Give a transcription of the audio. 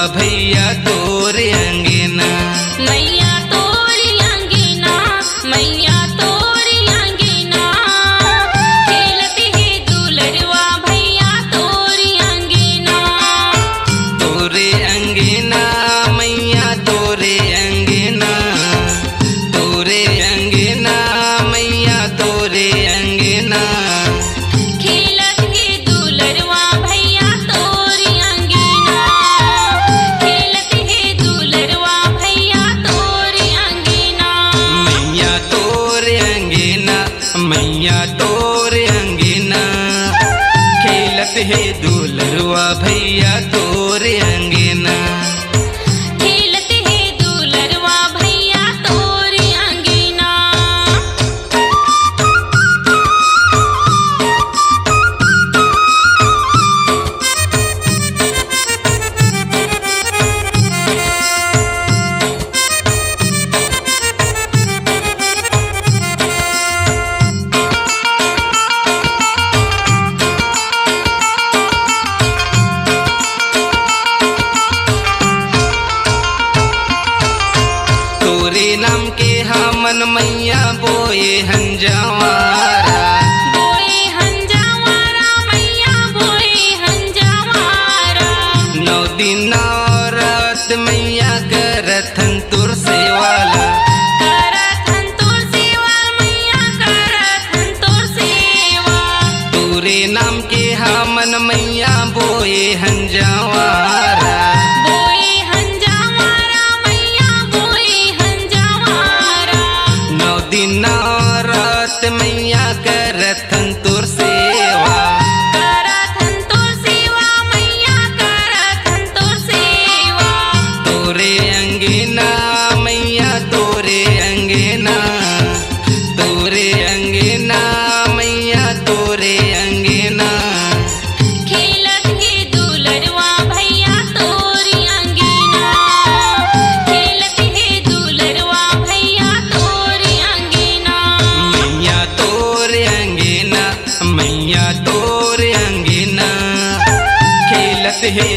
भैया तोरे अंगना। मैया तोरी अंगना, मैया तोरी अंगना, खेलती है दुलरवा भैया तोरी अंगना। तोरे अंगना मैया तोरे अंगना, तोरे अंगना मैया तोरे अंगना। खेलत है दुलरवा भैया तोरी अंगना, खेलत है दुलरवा भैया तोरी अंगना। मैया तोरे अंगना, मैया तोरे अंगना, खेलत है दुलरुआ भैया तोरे अंगना। खेलत है दुलरवा भैया तोरी अंगना। तोरे नाम के हमन मैया बोए हंजावारा। बोए हंजावारा मैया बोए हंजावारा। 9 दिन 9 रात मैया करथन तुर सेवाला। करथन तोर सेवा मैया करथन तोर सेवा। तोरे नाम के हमन मैया बोए हंजावारा। बोए हंजावारा मैया बोए हंजावारा। 9 दिन 9 रात मैया करथन तुर सेवा। करथन तोर सेवा मैया करथन तोर सेवा। तोरे अंगना मैया तोरे अंगना, तोरे अंगना मैया तोरे अंगना। खेलत है दुलरवा भैया तोरी अंगना, खेलत है दुलरवा भैया तोरी अंगना। मैया तोरे अंगना, मैया तोरे अंगना, खेलत है